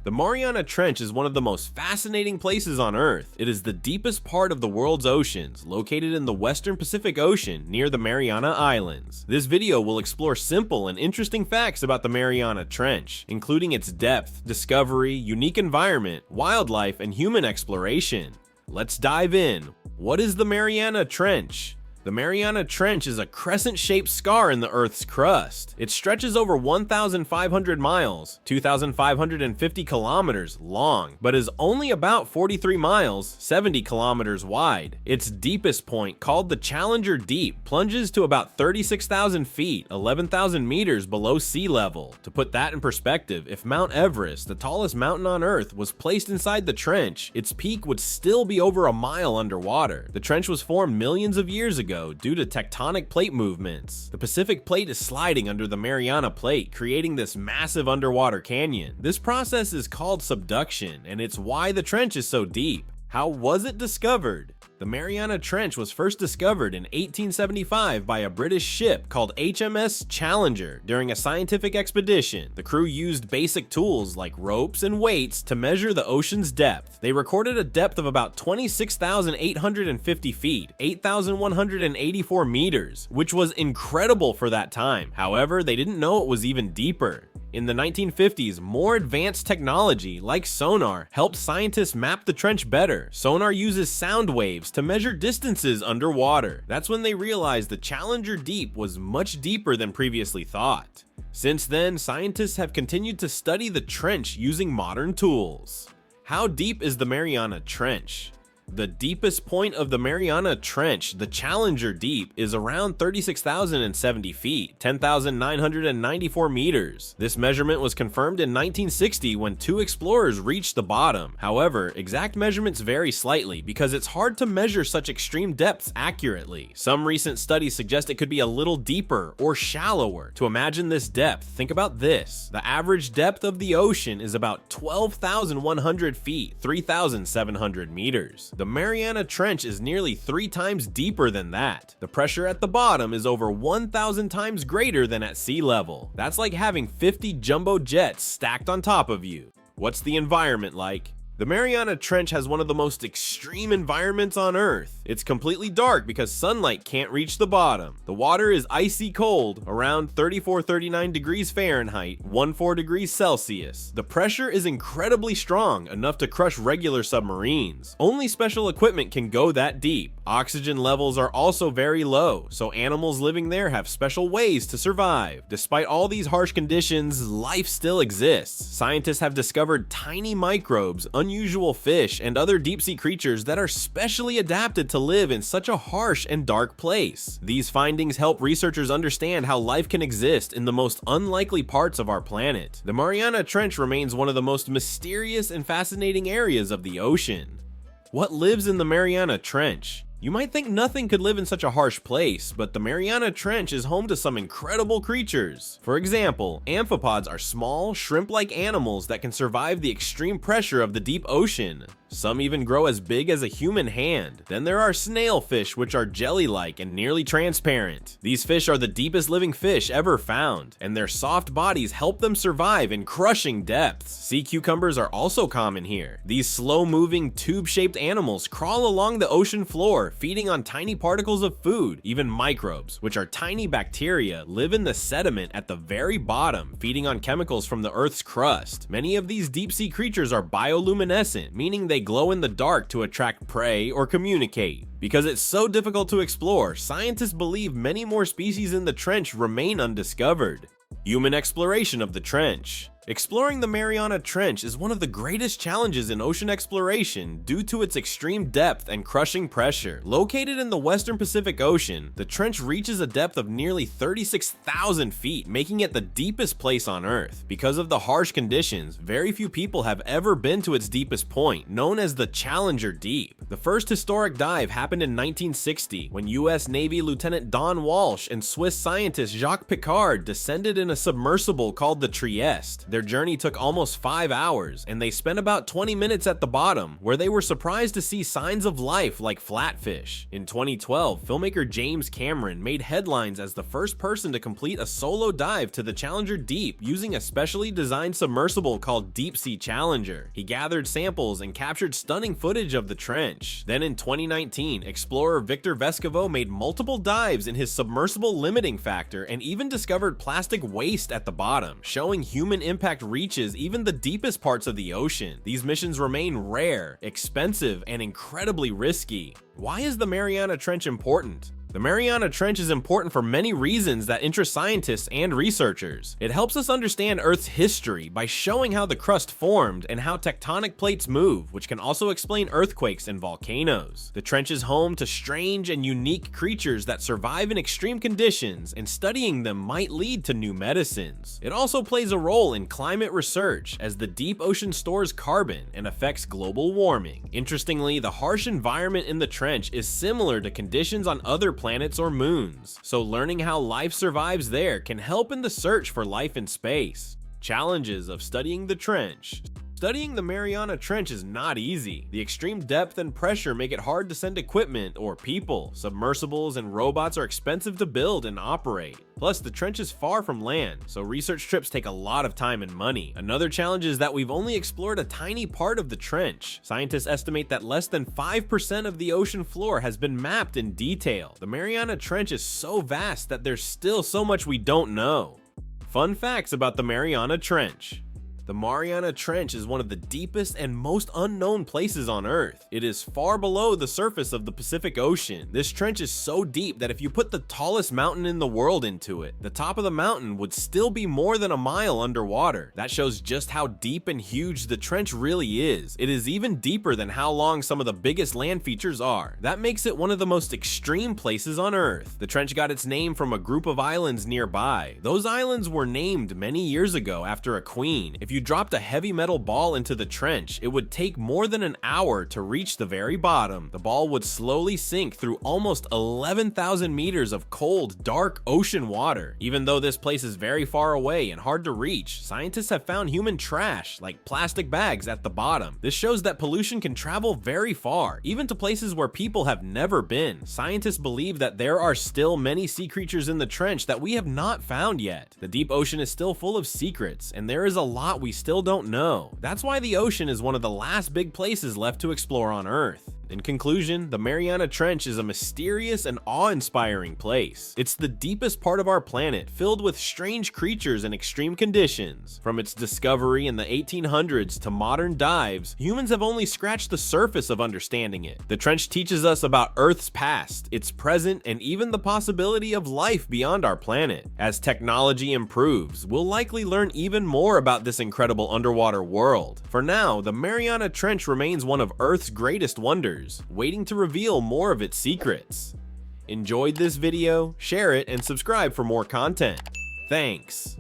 The Mariana Trench is one of the most fascinating places on Earth. It is the deepest part of the world's oceans, located in the western Pacific Ocean near the Mariana Islands. This video will explore simple and interesting facts about the Mariana Trench, including its depth, discovery, unique environment, wildlife, and human exploration. Let's dive in. What is the Mariana Trench? The Mariana Trench is a crescent-shaped scar in the Earth's crust. It stretches over 1,500 miles, 2,550 kilometers long, but is only about 43 miles, 70 kilometers wide. Its deepest point, called the Challenger Deep, plunges to about 36,000 feet, 11,000 meters below sea level. To put that in perspective, if Mount Everest, the tallest mountain on Earth, was placed inside the trench, its peak would still be over a mile underwater. The trench was formed millions of years ago due to tectonic plate movements. The Pacific Plate is sliding under the Mariana Plate, creating this massive underwater canyon. This process is called subduction, and it's why the trench is so deep. How was it discovered? The Mariana Trench was first discovered in 1875 by a British ship called HMS Challenger during a scientific expedition. The crew used basic tools like ropes and weights to measure the ocean's depth. They recorded a depth of about 26,850 feet, 8,184 meters, which was incredible for that time. However, they didn't know it was even deeper. In the 1950s, more advanced technology, like sonar, helped scientists map the trench better. Sonar uses sound waves to measure distances underwater. That's when they realized the Challenger Deep was much deeper than previously thought. Since then, scientists have continued to study the trench using modern tools. How deep is the Mariana Trench? The deepest point of the Mariana Trench, the Challenger Deep, is around 36,070 feet, 10,994 meters. This measurement was confirmed in 1960 when two explorers reached the bottom. However, exact measurements vary slightly because it's hard to measure such extreme depths accurately. Some recent studies suggest it could be a little deeper or shallower. To imagine this depth, think about this. The average depth of the ocean is about 12,100 feet, 3,700 meters. The Mariana Trench is nearly 3 times deeper than that. The pressure at the bottom is over 1,000 times greater than at sea level. That's like having 50 jumbo jets stacked on top of you. What's the environment like? The Mariana Trench has one of the most extreme environments on Earth. It's completely dark because sunlight can't reach the bottom. The water is icy cold, around 34-39 degrees Fahrenheit, 14 degrees Celsius. The pressure is incredibly strong, enough to crush regular submarines. Only special equipment can go that deep. Oxygen levels are also very low, so animals living there have special ways to survive. Despite all these harsh conditions, life still exists. Scientists have discovered tiny microbes, unusual fish, and other deep-sea creatures that are specially adapted to live in such a harsh and dark place. These findings help researchers understand how life can exist in the most unlikely parts of our planet. The Mariana Trench remains one of the most mysterious and fascinating areas of the ocean. What lives in the Mariana Trench? You might think nothing could live in such a harsh place, but the Mariana Trench is home to some incredible creatures. For example, amphipods are small, shrimp-like animals that can survive the extreme pressure of the deep ocean. Some even grow as big as a human hand. Then there are snailfish, which are jelly-like and nearly transparent. These fish are the deepest living fish ever found, and their soft bodies help them survive in crushing depths. Sea cucumbers are also common here. These slow-moving, tube-shaped animals crawl along the ocean floor, feeding on tiny particles of food. Even microbes, which are tiny bacteria, live in the sediment at the very bottom, feeding on chemicals from the Earth's crust. Many of these deep-sea creatures are bioluminescent, meaning they glow in the dark to attract prey or communicate. Because it's so difficult to explore, scientists believe many more species in the trench remain undiscovered. Human exploration of the trench. Exploring the Mariana Trench is one of the greatest challenges in ocean exploration due to its extreme depth and crushing pressure. Located in the western Pacific Ocean, the trench reaches a depth of nearly 36,000 feet, making it the deepest place on Earth. Because of the harsh conditions, very few people have ever been to its deepest point, known as the Challenger Deep. The first historic dive happened in 1960, when US Navy Lieutenant Don Walsh and Swiss scientist Jacques Piccard descended in a submersible called the Trieste. Their journey took almost 5 hours, and they spent about 20 minutes at the bottom, where they were surprised to see signs of life like flatfish. In 2012, filmmaker James Cameron made headlines as the first person to complete a solo dive to the Challenger Deep using a specially designed submersible called Deep Sea Challenger. He gathered samples and captured stunning footage of the trench. Then in 2019, explorer Victor Vescovo made multiple dives in his submersible limiting factor and even discovered plastic waste at the bottom, showing human impact reaches even the deepest parts of the ocean. These missions remain rare, expensive, and incredibly risky. Why is the Mariana Trench important? The Mariana Trench is important for many reasons that interest scientists and researchers. It helps us understand Earth's history by showing how the crust formed and how tectonic plates move, which can also explain earthquakes and volcanoes. The trench is home to strange and unique creatures that survive in extreme conditions, and studying them might lead to new medicines. It also plays a role in climate research, as the deep ocean stores carbon and affects global warming. Interestingly, the harsh environment in the trench is similar to conditions on other planets or moons, so learning how life survives there can help in the search for life in space. Challenges of studying the trench. Studying the Mariana Trench is not easy. The extreme depth and pressure make it hard to send equipment or people. Submersibles and robots are expensive to build and operate. Plus, the trench is far from land, so research trips take a lot of time and money. Another challenge is that we've only explored a tiny part of the trench. Scientists estimate that less than 5% of the ocean floor has been mapped in detail. The Mariana Trench is so vast that there's still so much we don't know. Fun facts about the Mariana Trench. The Mariana Trench is one of the deepest and most unknown places on Earth. It is far below the surface of the Pacific Ocean. This trench is so deep that if you put the tallest mountain in the world into it, the top of the mountain would still be more than a mile underwater. That shows just how deep and huge the trench really is. It is even deeper than how long some of the biggest land features are. That makes it one of the most extreme places on Earth. The trench got its name from a group of islands nearby. Those islands were named many years ago after a queen. If you dropped a heavy metal ball into the trench, it would take more than an hour to reach the very bottom. The ball would slowly sink through almost 11,000 meters of cold, dark ocean water. Even though this place is very far away and hard to reach, scientists have found human trash, like plastic bags, at the bottom. This shows that pollution can travel very far, even to places where people have never been. Scientists believe that there are still many sea creatures in the trench that we have not found yet. The deep ocean is still full of secrets, and there is a lot we still don't know. That's why the ocean is one of the last big places left to explore on Earth. In conclusion, the Mariana Trench is a mysterious and awe-inspiring place. It's the deepest part of our planet, filled with strange creatures and extreme conditions. From its discovery in the 1800s to modern dives, humans have only scratched the surface of understanding it. The trench teaches us about Earth's past, its present, and even the possibility of life beyond our planet. As technology improves, we'll likely learn even more about this incredible underwater world. For now, the Mariana Trench remains one of Earth's greatest wonders, waiting to reveal more of its secrets. Enjoyed this video? Share it and subscribe for more content. Thanks.